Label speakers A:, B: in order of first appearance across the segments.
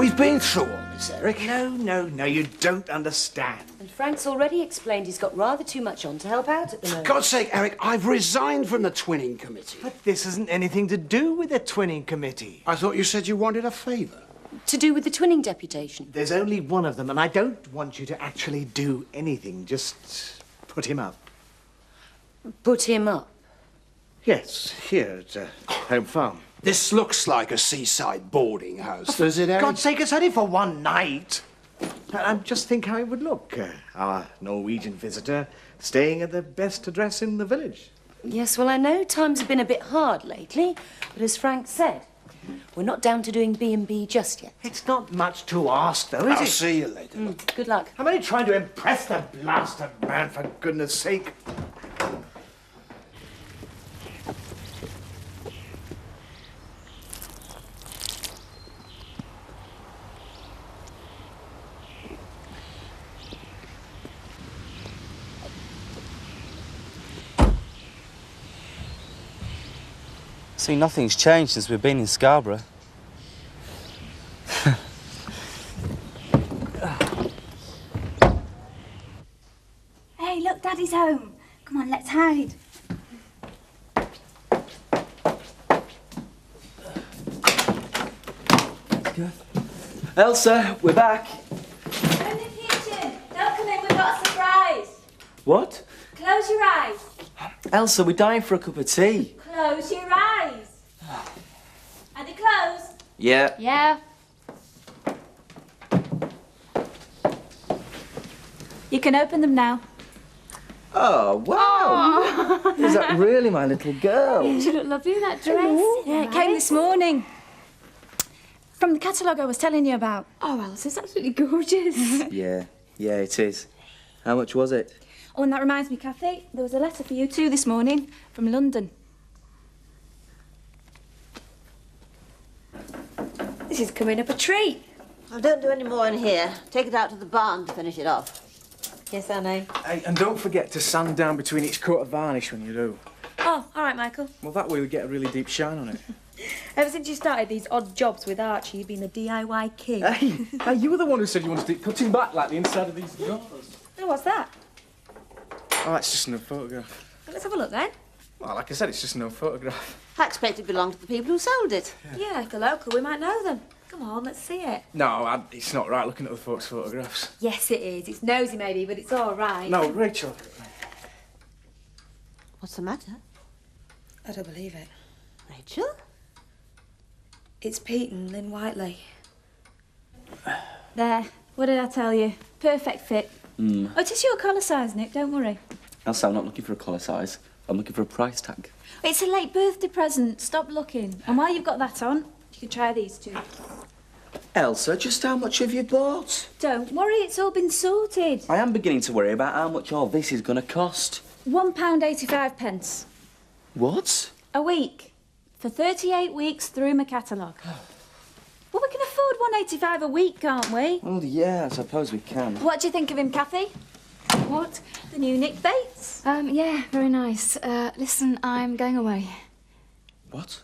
A: We've been through all this, Eric.
B: No, you don't understand.
C: And Frank's already explained he's got rather too much on to help out at the moment.
A: For God's sake, Eric, I've resigned from the twinning committee.
B: But this hasn't anything to do with the twinning committee.
A: I thought you said you wanted a favour.
C: To do with the twinning deputation.
B: There's only one of them, and I don't want you to actually do anything. Just put him up.
C: Put him up?
B: Yes, here at Home Farm.
A: This looks like a seaside boarding house, does it,
B: For
A: Eric?
B: God's sake, it's only for one night. And just think how it would look. Our Norwegian visitor staying at the best address in the village.
C: Yes, well, I know times have been a bit hard lately, but as Frank said, we're not down to doing B&B just yet.
B: It's not much to ask, though, is
A: I'll
B: it?
A: see you later.
C: Good luck.
B: I'm only trying to impress the blasted man, for goodness sake.
D: See, nothing's changed since we've been in Scarborough.
E: Hey, look, Daddy's home. Come on, let's hide.
D: Elsa, we're back.
E: Go in the kitchen. Don't come in, we've got a surprise.
D: What?
E: Close your eyes.
D: Elsa, we're dying for a cup of tea.
E: Close your eyes. Are they closed?
D: Yeah.
E: Yeah. You can open them now.
D: Oh, wow. Is that really my little girl?
E: You look lovely in that dress. Yeah, it came this morning. From the catalogue I was telling you about. Oh, Alice, it's absolutely gorgeous.
D: Yeah, it is. How much was it?
E: Oh, and that reminds me, Kathy, there was a letter for you too this morning from London.
C: This is coming up a treat.
F: I don't do any more in here. Take it out to the barn to finish it off.
C: Yes, Annie.
B: Hey, and don't forget to sand down between each coat of varnish when you do.
E: Oh, all right, Michael.
B: Well, that way we get a really deep shine on it.
E: Ever since you started these odd jobs with Archie, you've been a DIY king.
B: Hey, you were the one who said you wanted it cutting back like the inside of these doors.
E: Oh, what's that?
B: Oh, that's just no photograph.
E: Well, let's have a look then.
B: Well, like I said, it's just no photograph.
F: I expect it belonged to the people who sold it.
E: Yeah, if they're local, we might know them. Come on, let's see it.
B: No, it's not right looking at the folks' photographs.
E: Yes, it is. It's nosy, maybe, but it's all right.
B: No, Rachel.
F: What's the matter?
C: I don't believe it.
F: Rachel?
C: It's Pete and Lynn Whiteley.
E: There. What did I tell you? Perfect fit. Oh, it is your collar size, Nick. Don't worry.
D: Elsa, I'm not looking for a collar size. I'm looking for a price tag.
E: It's a late birthday present. Stop looking. And while you've got that on, you can try these two.
D: Elsa, just how much have you bought?
E: Don't worry, it's all been sorted.
D: I am beginning to worry about how much all this is going to cost.
E: £1.85.
D: What?
E: A week. For 38 weeks through my catalogue. Well, we can afford £1.85 a week, can't we?
D: Well, yeah, I suppose we can.
E: What do you think of him, Kathy?
G: What?
E: The new Nick Bates.
G: Yeah, very nice. Listen, I'm going away.
D: What?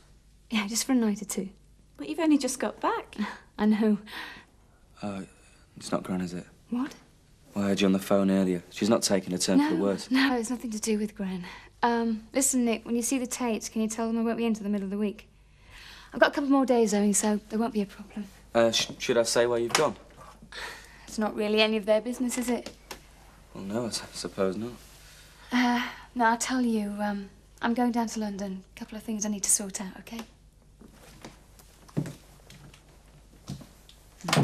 G: Yeah, just for a night or two.
E: But you've only just got back.
G: I know.
D: It's not Gran, is it?
G: What?
D: Well, I heard you on the phone earlier. She's not taking a turn for the worse.
G: No, it's nothing to do with Gran. Listen, Nick, when you see the Tates, can you tell them I won't be in till the middle of the week? I've got a couple more days owing, so there won't be a problem.
D: Should I say where you've gone?
G: It's not really any of their business, is it?
D: Well, no, I suppose not.
G: No, I'll tell you. I'm going down to London. A couple of things I need to sort out, OK?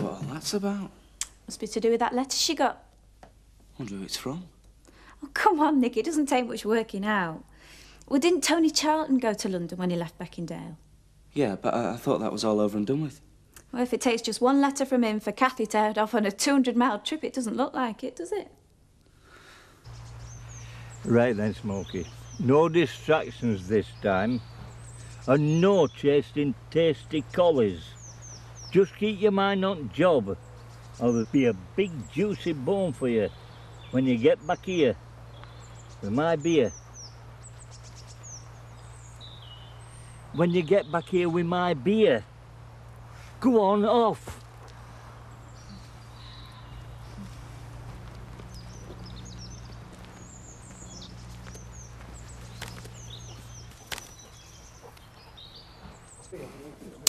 D: What that's about?
E: Must be to do with that letter she got.
D: Wonder who it's from.
E: Oh, come on, Nick. It doesn't take much working out. Well, didn't Tony Charlton go to London when he left Beckingdale?
D: Yeah, but I thought that was all over and done with.
E: Well, if it takes just one letter from him for Kathy to head off on a 200-mile trip, it doesn't look like it, does it?
H: Right then, Smokey. No distractions this time. And no chasing tasty collies. Just keep your mind on job, or there'll be a big juicy bone for you when you get back here with my beer. When you get back here with my beer. Go on, off.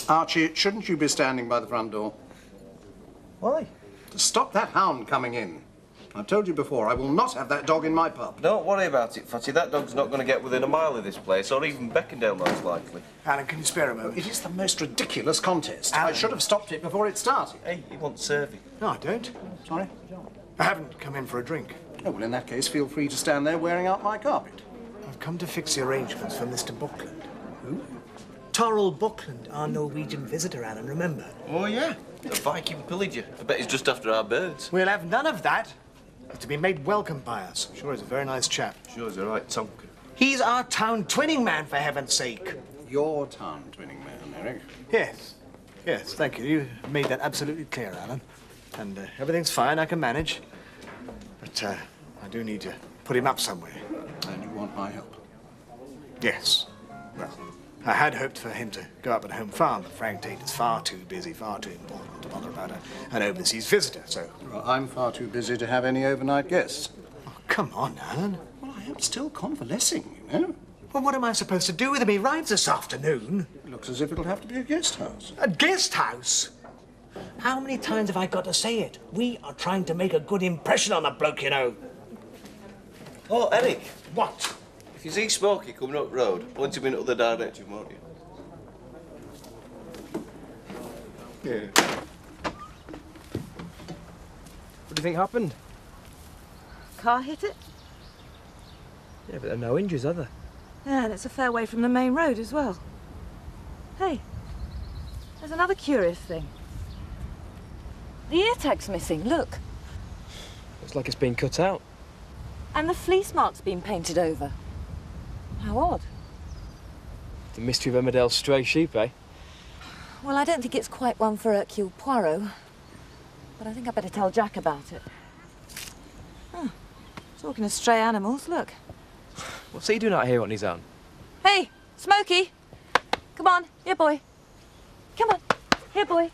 I: Archie, shouldn't you be standing by the front door?
B: Why?
I: To stop that hound coming in. I've told you before, I will not have that dog in my pub.
J: Don't worry about it, Fatty. That dog's not going to get within a mile of this place, or even Beckendale, most likely.
B: Alan, can you spare a moment?
I: It is the most ridiculous contest. I should have stopped it before it started.
J: Hey, he wants serving.
B: No, I don't.
I: Sorry?
B: I haven't come in for a drink.
I: Oh, well, in that case, feel free to stand there wearing out my carpet.
B: I've come to fix the arrangements for Mr. Buckland. Who? Torrell Buckland, our Norwegian visitor, Alan, remember?
J: Oh, yeah. The Viking pillager. I bet he's just after our birds.
B: We'll have none of that. He's to be made welcome by us. I'm sure he's a very nice chap.
J: Sure, he's a right tonker.
B: He's our town twinning man, for heaven's sake.
I: Your town twinning man, Eric.
B: Yes. Yes, thank you. You made that absolutely clear, Alan. And everything's fine, I can manage. But I do need to put him up somewhere.
I: And you want my help?
B: Yes. Well, I had hoped for him to go up at home farm, but Frank Tate is far too busy, far too important to bother about an overseas visitor, so...
I: Well, I'm far too busy to have any overnight guests.
B: Oh, come on, Alan.
I: Well, I am still convalescing, you know.
B: Well, what am I supposed to do with him? He arrives this afternoon.
I: It looks as if it'll have to be a guest house.
B: A guest house? How many times have I got to say it? We are trying to make a good impression on the bloke, you know.
J: Oh, Eric.
B: What?
J: If you see Smokey coming up road, point him in the other direction, won't you?
K: Yeah. What do you think happened?
F: Car hit it?
K: Yeah, but there are no injuries, are there?
F: Yeah, and it's a fair way from the main road as well. Hey, there's another curious thing. The ear tag's missing, look.
K: Looks like it's been cut out.
F: And the fleece mark's been painted over. How odd.
K: The mystery of Emmerdale's stray sheep, eh?
F: Well, I don't think it's quite one for Hercule Poirot. But I think I better tell Jack about it. Oh, talking of stray animals, look.
K: What's he doing out here on his own?
F: Hey, Smokey! Come on, here, boy. Come on, here, boy.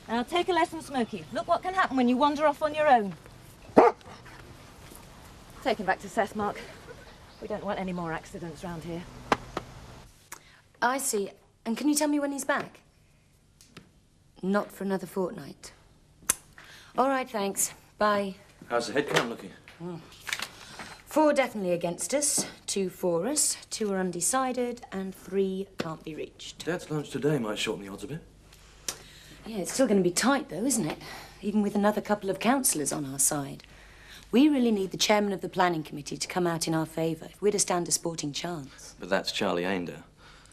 F: Now, take a lesson, Smokey. Look what can happen when you wander off on your own. Take him back to Seth, Mark. We don't want any more accidents round here.
C: I see. And can you tell me when he's back? Not for another fortnight. All right, thanks. Bye.
J: How's the head count looking?
C: 4 definitely against us, 2 for us, 2 are undecided, and 3 can't be reached.
J: Dad's lunch today might shorten the odds a bit.
C: Yeah, it's still going to be tight, though, isn't it? Even with another couple of councillors on our side. We really need the chairman of the planning committee to come out in our favour if we're to stand a sporting chance.
J: But that's Charlie Ainder.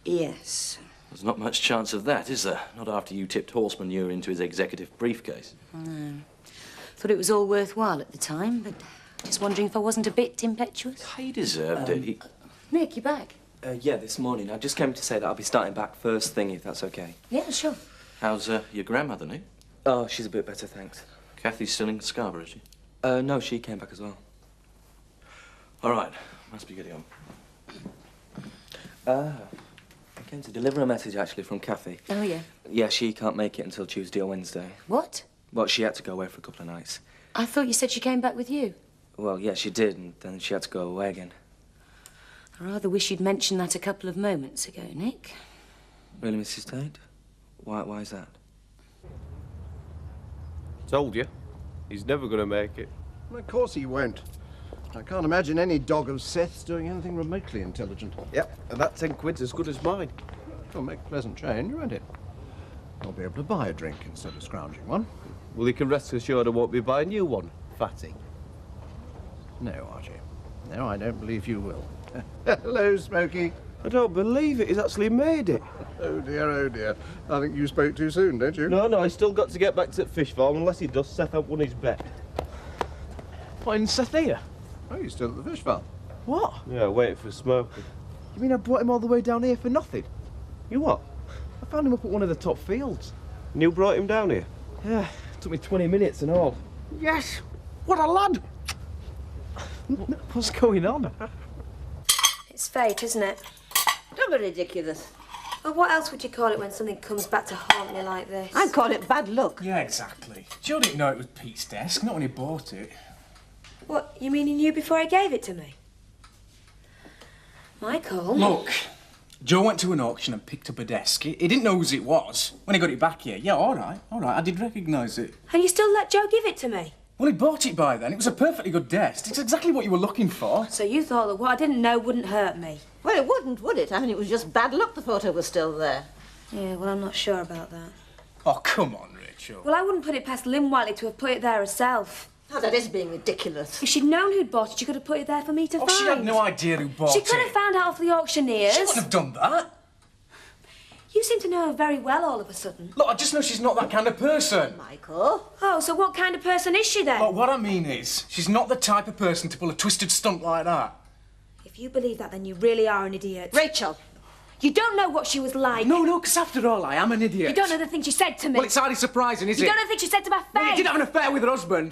C: Yes.
J: There's not much chance of that, is there? Not after you tipped Horseman Ewer into his executive briefcase.
C: No. Thought it was all worthwhile at the time, but just wondering if I wasn't a bit impetuous.
J: He deserved it.
C: Nick, you back?
L: Yeah, this morning. I just came to say that I'll be starting back first thing, if that's okay.
C: Yeah, sure.
J: How's your grandmother, Nick?
L: Oh, she's a bit better, thanks.
J: Kathy's still in Scarborough, is she?
L: No, she came back as well.
J: All right, must be getting on.
L: I came to deliver a message, actually, from Kathy.
C: Oh, yeah?
L: Yeah, she can't make it until Tuesday or Wednesday.
C: What?
L: Well, she had to go away for a couple of nights.
C: I thought you said she came back with you.
L: Well, yeah, she did, and then she had to go away again.
C: I rather wish you'd mentioned that a couple of moments ago, Nick.
L: Really, Mrs. Tate? Why is that?
K: Told you. He's never going to make it.
I: Well, of course he won't. I can't imagine any dog of Seth's doing anything remotely intelligent.
K: Yep, and that 10 quid's as good as mine.
I: It'll make a pleasant change, won't it? I'll be able to buy a drink instead of scrounging one.
K: Well, you can rest assured I won't be buying you one, fatty.
I: No, Archie. No, I don't believe you will. Hello, Smokey.
K: I don't believe it. He's actually made it.
I: Oh, dear, oh, dear. I think you spoke too soon, don't you?
K: No, he's still got to get back to the fish farm. Unless he does, Seth hasn't won his bet.
M: What, in Seth here?
I: Oh, you're still at the fish farm?
M: What?
K: Yeah, waiting for Smokey.
M: You mean I brought him all the way down here for nothing?
K: You what?
M: I found him up at one of the top fields.
K: And you brought him down here?
M: Yeah, it took me 20 minutes and all.
A: Yes! What a lad!
M: What's going on?
C: It's fate, isn't it?
F: Don't be ridiculous.
C: Well, what else would you call it when something comes back to haunt me like this?
F: I'd call it bad luck.
M: Yeah, exactly. Joe didn't know it was Pete's desk, not when he bought it.
C: What, you mean he knew before he gave it to me? Michael?
M: Look, Joe went to an auction and picked up a desk. He didn't know whose it was. When he got it back here, yeah, all right, I did recognise it.
N: And you still let Joe give it to me?
M: Well, he bought it by then. It was a perfectly good desk. It's exactly what you were looking for.
N: So you thought that what I didn't know wouldn't hurt me?
F: Well, it wouldn't, would it? I mean, it was just bad luck the photo was still there.
N: Yeah, well, I'm not sure about that.
M: Oh, come on, Rachel.
N: Well, I wouldn't put it past Lynn Wiley to have put it there herself.
F: Oh, that is being ridiculous.
N: If she'd known who'd bought it, she could have put it there for me to find.
M: Oh, she had no idea who bought
N: She
M: it.
N: could have found out off the auctioneers.
M: She wouldn't have done that.
N: You seem to know her very well all of a sudden.
M: Look, I just know she's not that kind of person.
F: Michael?
N: Oh, so what kind of person is she then?
M: Look, what I mean is, she's not the type of person to pull a twisted stunt like that.
N: If you believe that, then you really are an idiot.
F: Rachel!
N: You don't know what she was like.
M: No, because after all, I am an idiot.
N: You don't know the things she said to me.
M: Well, it's hardly surprising, is it?
N: You don't know the things she said to my face.
M: Well, you did have an affair with her husband.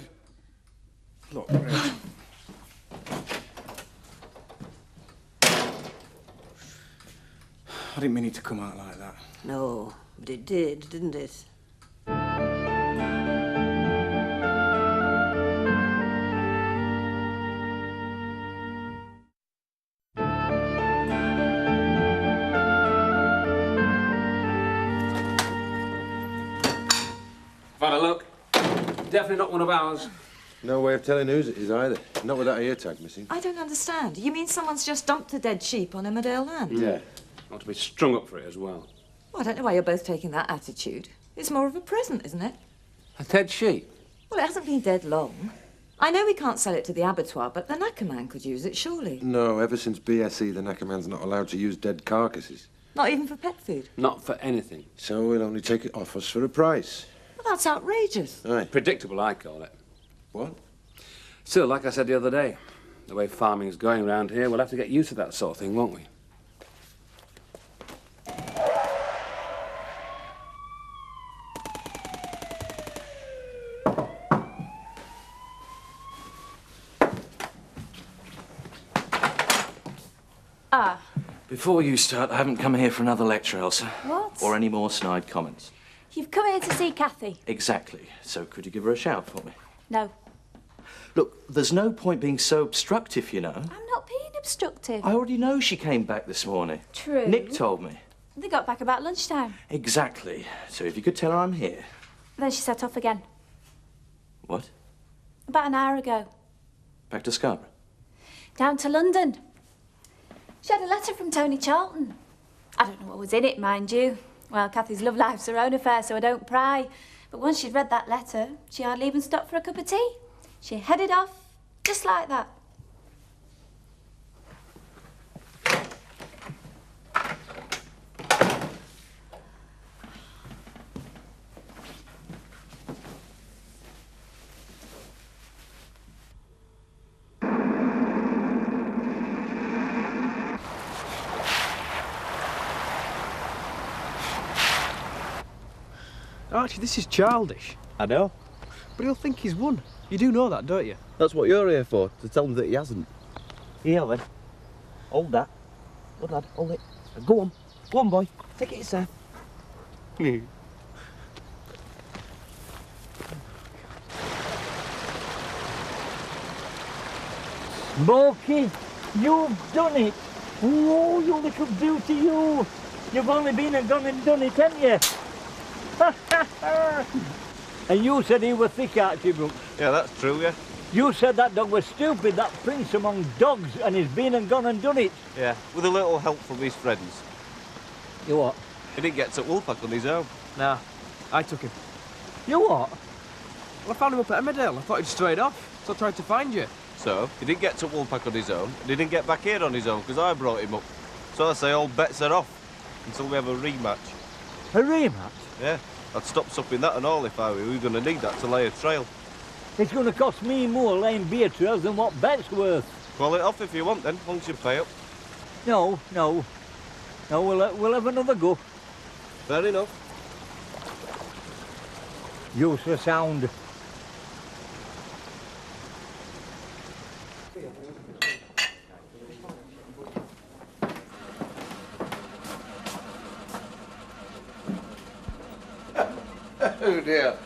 M: Look, Rachel. I didn't mean it to come out like that.
F: No, but it did, didn't it?
O: I've had a look. Definitely not one of ours.
P: No way of telling whose it is either. Not with that ear tag missing.
F: I don't understand. You mean someone's just dumped a dead sheep on Emmerdale land?
O: Yeah. Ought to be strung up for it as well.
F: Well, I don't know why you're both taking that attitude. It's more of a present, isn't it?
O: A dead sheep?
F: Well, it hasn't been dead long. I know we can't sell it to the abattoir, but the knacker man could use it, surely.
P: No, ever since BSE, the knacker man's not allowed to use dead carcasses.
F: Not even for pet food?
O: Not for anything.
P: So we'll only take it off us for a price.
F: Well, that's outrageous.
P: Aye.
O: Predictable, I call it.
P: What?
O: Still, like I said the other day, the way farming's going around here, we'll have to get used to that sort of thing, won't we?
N: Ah.
J: Before you start, I haven't come here for another lecture, Elsa.
N: What?
J: Or any more snide comments.
N: You've come here to see Kathy.
J: Exactly. So could you give her a shout for me?
N: No.
J: Look, there's no point being so obstructive, you know.
N: I'm not being obstructive.
J: I already know she came back this morning.
N: True.
J: Nick told me.
N: They got back about lunchtime.
J: Exactly. So if you could tell her I'm here.
N: Then she set off again.
J: What?
N: About an hour ago.
J: Back to Scarborough?
N: Down to London. She had a letter from Tony Charlton. I don't know what was in it, mind you. Well, Kathy's love life's her own affair, so I don't pry. But once she'd read that letter, she hardly even stopped for a cup of tea. She headed off, just like that.
K: Archie, this is childish.
I: I know.
K: But he'll think he's won. You do know that, don't you?
I: That's what you're here for, to tell him that he hasn't. Here then. Hold that. Good lad, hold it. Go on. Go on, boy. Take it yourself.
H: Smokey, you've done it. Oh, you little beauty, you. You've only been and gone and done it, haven't you? And you said he was thick, Archie Brooks.
I: Yeah, that's true, yeah.
H: You said that dog was stupid, that prince among dogs, and he's been and gone and done it.
I: Yeah, with a little help from his friends.
H: You what?
I: He didn't get to Woolpack on his own.
K: Nah, I took him.
H: You what?
K: Well, I found him up at Emmerdale. I thought he'd strayed off, so I tried to find you.
I: So, he didn't get to Woolpack on his own, and he didn't get back here on his own, because I brought him up. So I say all bets are off, until we have a rematch.
H: A rematch?
I: Yeah, I'd stop supping that and all if I were. We were going to need that to lay a trail.
H: It's going to cost me more laying beer trails than what bet's worth.
I: Call it off if you want then, as long as you pay up.
H: No, we'll have another go.
I: Fair enough.
H: Useless sound.
P: Oh dear.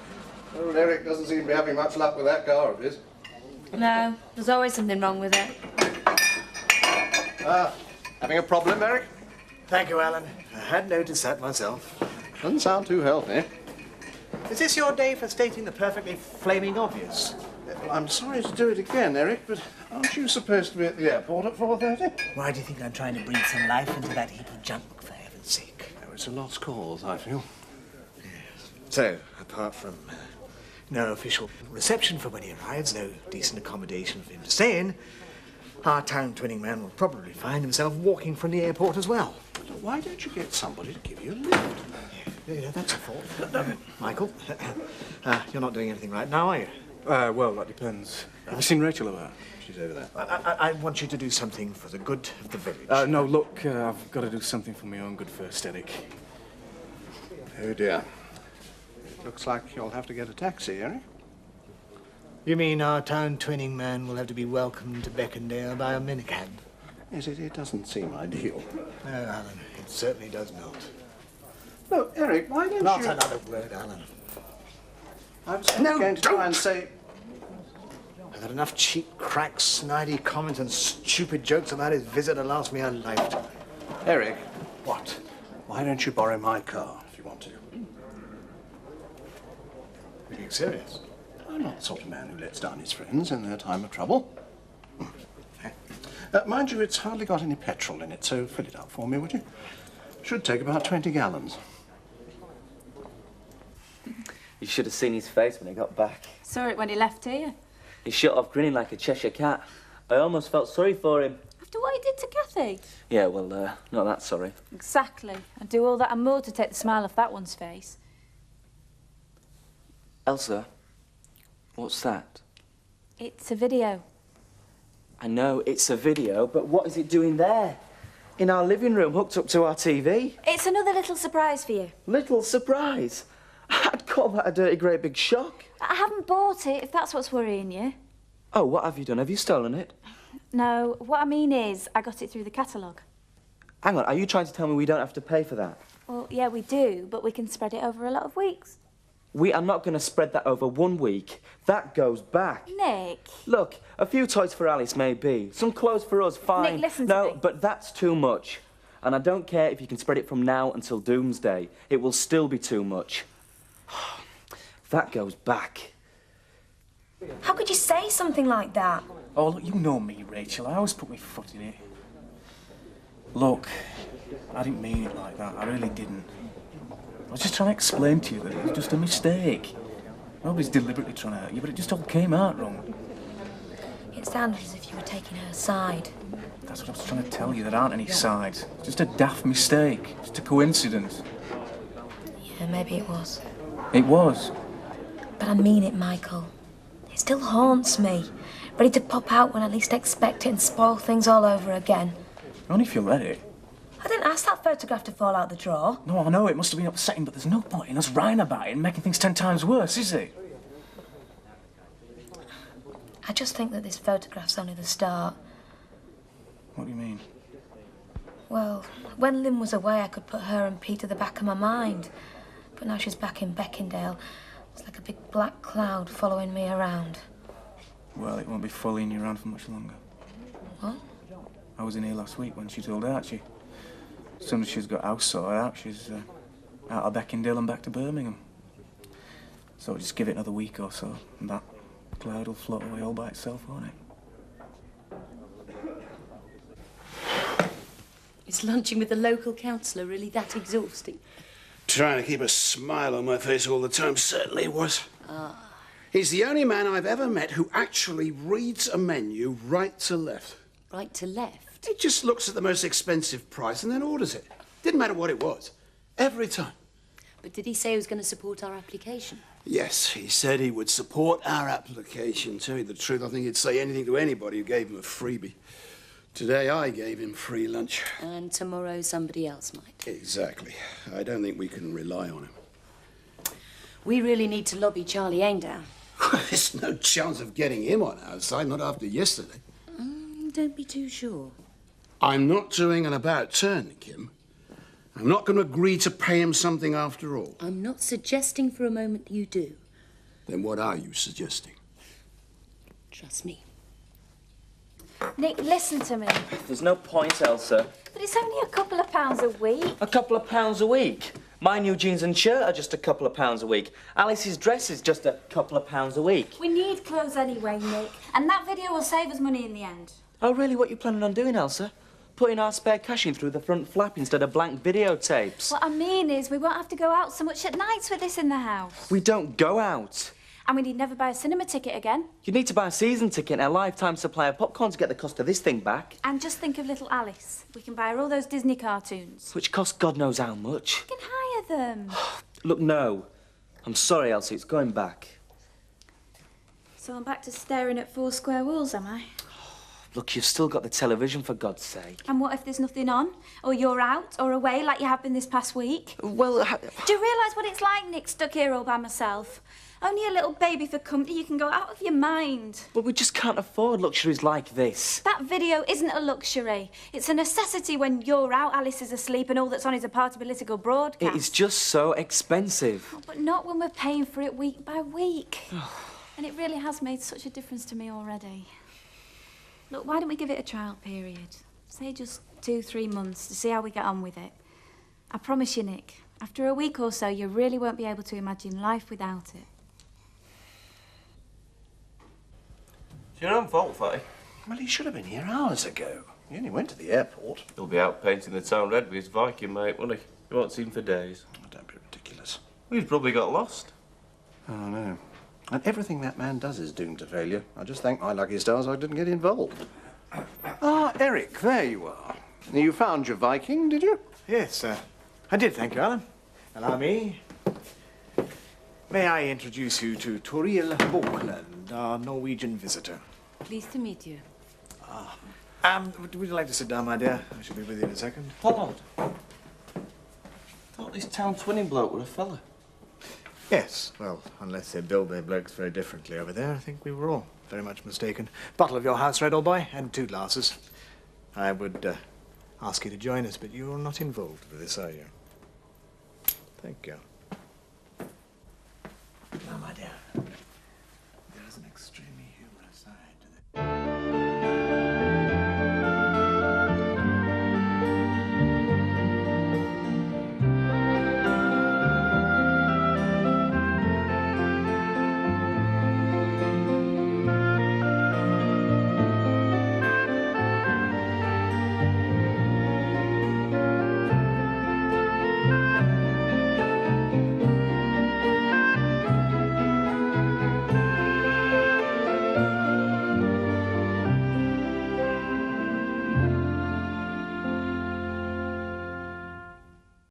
P: Old Eric doesn't seem to be having much luck with that car of his.
N: No, there's always something wrong with it.
P: Ah, having a problem, Eric?
B: Thank you, Alan. I had noticed that myself.
P: Doesn't sound too healthy.
B: Is this your day for stating the perfectly flaming obvious?
P: I'm sorry to do it again, Eric, but aren't you supposed to be at the airport at 4:30?
B: Why do you think I'm trying to breathe some life into that heap of junk, for heaven's sake?
P: Oh, it's a lost cause, I feel.
B: So, apart from no official reception for when he arrives, no decent accommodation for him to stay in, our town twinning man will probably find himself walking from the airport as well.
P: Why don't you get somebody to give you a lift?
B: Yeah, that's a fault. Michael, you're not doing anything right now, are you?
M: Well, that depends. Have you seen Rachel about?
P: She's over there.
B: I want you to do something for the good of the village.
M: No, look, I've got to do something for my own good first, Eric.
P: Oh, dear. Looks like you'll have to get a taxi, Eric.
B: You mean our town twinning man will have to be welcomed to Beckendale by a minicab?
P: Yes, it doesn't seem ideal.
B: No, Alan, it certainly does not.
P: No, Eric, why don't
B: Not
P: you...
B: another word, Alan.
P: I was going to try and say...
B: I've had enough cheap cracks, snidey comments and stupid jokes about his visit to last me a lifetime.
P: Eric,
B: What?
P: why don't you borrow my car if you want to?
B: Are you being serious?
P: I'm not the sort of man who lets down his friends in their time of trouble. Mind you, it's hardly got any petrol in it, so fill it up for me, would you? Should take about 20 gallons.
L: You should have seen his face when he got back.
N: Saw it when he left here.
L: He shut off grinning like a Cheshire cat. I almost felt sorry for him.
N: After what he did to Kathy.
L: Yeah, well, not that sorry.
N: Exactly. I'd do all that and more to take the smile off that one's face.
L: Elsa, what's that?
N: It's a video.
L: I know, it's a video, but what is it doing there? In our living room, hooked up to our TV?
N: It's another little surprise for you.
L: Little surprise. I'd call that a dirty, great big shock.
N: I haven't bought it, if that's what's worrying you.
L: Oh, what have you done? Have you stolen it?
N: No, what I mean is, I got it through the catalogue.
L: Hang on, are you trying to tell me we don't have to pay for that?
N: Well, yeah, we do, but we can spread it over a lot of weeks.
L: We are not going to spread that over 1 week. That goes back.
N: Nick.
L: Look, a few toys for Alice, maybe. Some clothes for us, fine.
N: Nick, listen to me.
L: No, but that's too much. And I don't care if you can spread it from now until doomsday. It will still be too much. That goes back.
C: How could you say something like that?
M: Oh, look, you know me, Rachel. I always put my foot in it. Look, I didn't mean it like that. I really didn't. I was just trying to explain to you that it was just a mistake. Nobody's deliberately trying to hurt you, but it just all came out wrong.
C: It sounded as if you were taking her side.
M: That's what I was trying to tell you. There aren't any sides. It's just a daft mistake. Just a coincidence.
C: Yeah, maybe it was.
M: It was.
C: But I mean it, Michael. It still haunts me. Ready to pop out when I least expect it and spoil things all over again.
M: Only if you let it.
C: I didn't ask that photograph to fall out the drawer.
M: No, I know it must have been upsetting, but there's no point in us writing about it and making things 10 times worse, is it?
C: I just think that this photograph's only the start.
M: What do you mean?
C: Well, when Lynn was away, I could put her and Pete to the back of my mind. But now she's back in Beckendale. It's like a big black cloud following me around.
M: Well, it won't be following you around for much longer.
C: What?
M: I was in here last week when she told Archie. As soon as she's got house sorted out, she's out of Beckendale and back to Birmingham. So just give it another week or so, and that cloud will float away all by itself, won't it?
C: Is lunching with the local councillor really that exhausting?
A: Trying to keep a smile on my face all the time certainly was. He's the only man I've ever met who actually reads a menu right to left.
C: Right to left?
A: He just looks at the most expensive price and then orders it. Didn't matter what it was. Every time.
C: But did he say he was going to support our application?
A: Yes, he said he would support our application. Tell you the truth, I think he'd say anything to anybody who gave him a freebie. Today I gave him free lunch.
C: And tomorrow somebody else might.
A: Exactly. I don't think we can rely on him.
C: We really need to lobby Charlie Ain down.
A: There's no chance of getting him on our side, not after yesterday.
C: Don't be too sure.
A: I'm not doing an about-turn, Kim. I'm not going to agree to pay him something after all.
C: I'm not suggesting for a moment you do.
A: Then what are you suggesting?
C: Trust me.
N: Nick, listen to me.
L: There's no point, Elsa.
N: But it's only a couple of pounds a week.
L: A couple of pounds a week? My new jeans and shirt are just a couple of pounds a week. Alice's dress is just a couple of pounds a week.
N: We need clothes anyway, Nick. And that video will save us money in the end.
L: Oh, really? What are you planning on doing, Elsa? Putting our spare cash in through the front flap instead of blank videotapes?
N: What I mean is we won't have to go out so much at nights with this in the house.
L: We don't go out.
N: And we need never buy a cinema ticket again.
L: You need to buy a season ticket and a lifetime supply of popcorn to get the cost of this thing back.
N: And just think of little Alice. We can buy her all those Disney cartoons.
L: Which cost God knows how much.
N: We can hire them.
L: Look, no. I'm sorry, Elsie, it's going back.
N: So I'm back to staring at four square walls, am I?
L: Look, you've still got the television, for God's sake.
N: And what if there's nothing on? Or you're out or away like you have been this past week?
L: Well,
N: do you realise what it's like, Nick, stuck here all by myself? Only a little baby for company, you can go out of your mind.
L: But we just can't afford luxuries like this.
N: That video isn't a luxury. It's a necessity when you're out, Alice is asleep, and all that's on is a party political broadcast.
L: It is just so expensive.
N: Oh, but not when we're paying for it week by week. And it really has made such a difference to me already. Look, why don't we give it a trial period? Say just 2-3 months to see how we get on with it. I promise you, Nick, after a week or so, you really won't be able to imagine life without it.
K: It's your own fault, Fatty.
P: Well, he should have been here hours ago. He only went to the airport.
K: He'll be out painting the town red with his Viking mate, won't he? You won't see him for days.
P: Oh, don't be ridiculous.
K: Well, he's probably got lost.
P: Oh, no. And everything that man does is doomed to failure. I just thank my lucky stars I didn't get involved. Ah, Eric, there you are. You found your Viking, did you?
B: Yes, I did, thank you, Alan. Allow me. May I introduce you to Toriel Bokeland, our Norwegian visitor.
C: Pleased to meet you.
B: Would you like to sit down, my dear? I shall be with you in a second.
K: Hold on. Thought this town twinning bloke were a fella.
B: Yes, well, unless they build their blokes very differently over there, I think we were all very much mistaken. Bottle of your house red, old boy, and 2 glasses. I would ask you to join us, but you're not involved with this, are you? Thank you.